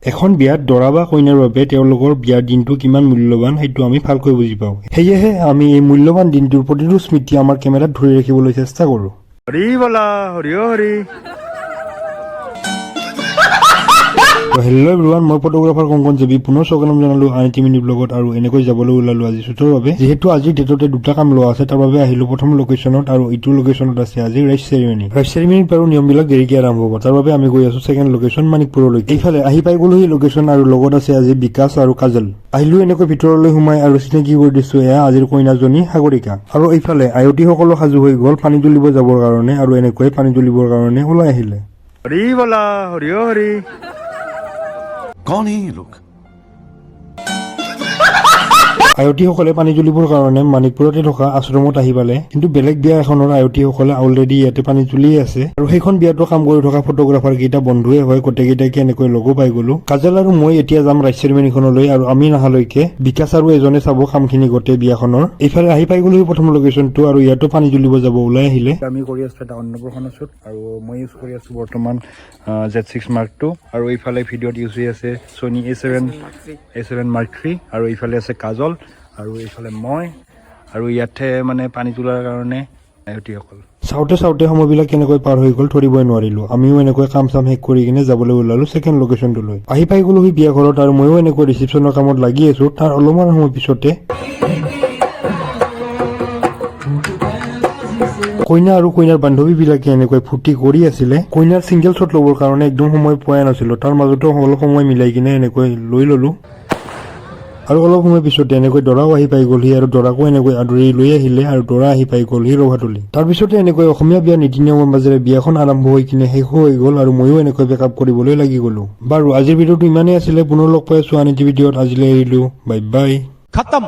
এখন বিয়াত দৰা বা কইনাৰ বাবে তেওঁলোকৰ বিয়াৰ দিনটো কিমান মূল্যৱান সেইটো আমি ভালকৈ বুজি পাওঁ। সেয়েহে আমি এই মূল্যৱান দিনটোৰ প্ৰতিটো স্মৃতি আমাৰ কেমেৰাত ধৰি ৰাখিবলৈ চেষ্টা কৰোঁ। হৰি বলা হৰি হৰি। হেল্ল' এভৰিৱান, মই ফটোগ্ৰাফাৰ কংকন জেবি পুনৰ স্বাগতম জনালো আন এটি মিনি ব্লগত। আৰু এনেকৈ যাবলৈ ওলালো আজি শ্বুটৰ বাবে। যিহেতু আজিৰ ডেটতে দুটা কাম লোৱা আছে, তাৰ বাবে আহিলো প্ৰথম লোকেশ্যনত, আৰু এইটো লোকেশ্যনত আছে আজি ৰাইজ চেৰিমনী। ৰাইজ চেৰিমনীত বাৰু নিয়মবিলাক দেৰিকৈ আৰম্ভ হ'ব, তাৰ বাবে আমি গৈ আছো ছেকেণ্ড লোকেশ্যন মানিকপুৰলৈ। এইফালে আহি পাই গ'লো সেই লোকেশ্যন, আৰু লগত আছে আজি বিকাশ আৰু কাজল। আহিলো এনেকৈ ভিতৰলৈ সোমাই আৰু চিনাকি কৰি দিছো, এয়া আজিৰ কইনাজনী সাগৰিকা। আৰু এইফালে আয়তী সকলো সাজু হৈ গ'ল পানী তুলিব যাবৰ কাৰণে, আৰু এনেকৈ পানী তুলিবৰ কাৰণে ওলাই আহিলে। হৰি বলা হৰি হৰি। कौन है ये लोग? আয়তীসকলে পানী তুলিবৰ কাৰণে মানিকপুৰতে থকা আশ্ৰমত আহি পালে, কিন্তু বেলেগ বিয়া এখনৰ আয়তীসকলে অলৰেডি ইয়াতে পানী তুলিয়ে আছে। আৰু সেইখন বিয়াতো কাম কৰি থকা ফটোগ্ৰাফাৰ কেইটা বন্ধুৱে হয়, গোটেইকেইটাকে এনেকৈ লগো পাই গলো। কাজল আৰু মই এতিয়া যাম ৰাইজ চেৰিমনীখনলৈ, আৰু আমি নাহালৈকে বিকাশ আৰু এজনে চাব কামখিনি গোটেই বিয়াখনৰ। এইফালে আহি পাই গলো প্ৰথম লোকেশ্যনটো, আৰু ইয়াতো পানী তুলিব যাব ওলাই আহিলে। আমি কৰি আছো এটা অন্নপ্ৰসন্ন শ্বুট, আৰু মই ইউজ কৰি আছো বৰ্তমান Z6 Mark II, আৰু এইফালে ভিডিঅ'ত ইউজ হৈ আছে Sony A7 Mark III, আৰু এইফালে আছে কাজল, আৰু এইফালে মই, আৰু ইয়াতে মানে পানী তোলাৰ কাৰণে আয়তীসকল। চাওঁতে চাওঁতে সময়বিলাক কেনেকৈ পাৰ হৈ গ'ল ধৰিবই নোৱাৰিলো। আমিও এনেকৈ কাম চাম শেষ কৰি কিনে যাবলৈ ওলালো ছেকেণ্ড লোকেশ্যনটোলৈ। আহি পাই গ'লো সেই বিয়া ঘৰত, আৰু ময়ো এনেকৈ ৰিচিপশ্যনৰ কামত লাগি আছো। তাৰ অলপমান সময় পিছতে কইনা আৰু কইনাৰ বান্ধৱীবিলাকে এনেকৈ ফূৰ্তি কৰি আছিলে। কইনাৰ ছিংগল শ্বট ল'বৰ কাৰণে একদম সময় পোৱাই নাছিলো, তাৰ মাজতো অলপ সময় মিলাই কিনে এনেকৈ লৈ ললো। আৰু অলপ সময় পিছতে এনেকৈ দৰাও আহি পাই গ'লহি, আৰু দৰাকো এনেকৈ আদৰি লৈ আহিলে, আৰু দৰা আহি পাই গ'লহি ৰভাতলি। তাৰপিছতে এনেকৈ অসমীয়া বিয়াৰ নীতি নিয়মৰ মাজেৰে বিয়াখন আৰম্ভ হৈ কিনে শেষ হৈ গ'ল, আৰু ময়ো এনেকৈ বেকআপ কৰিবলৈ লাগি গ'লো। বাৰু আজিৰ ভিডিঅ'টো ইমানেই আছিলে, পুনৰ লগ পাই আছো আন এটি ভিডিঅ'ত। আজিলৈ এৰিলো, বাই বাই। खत्म।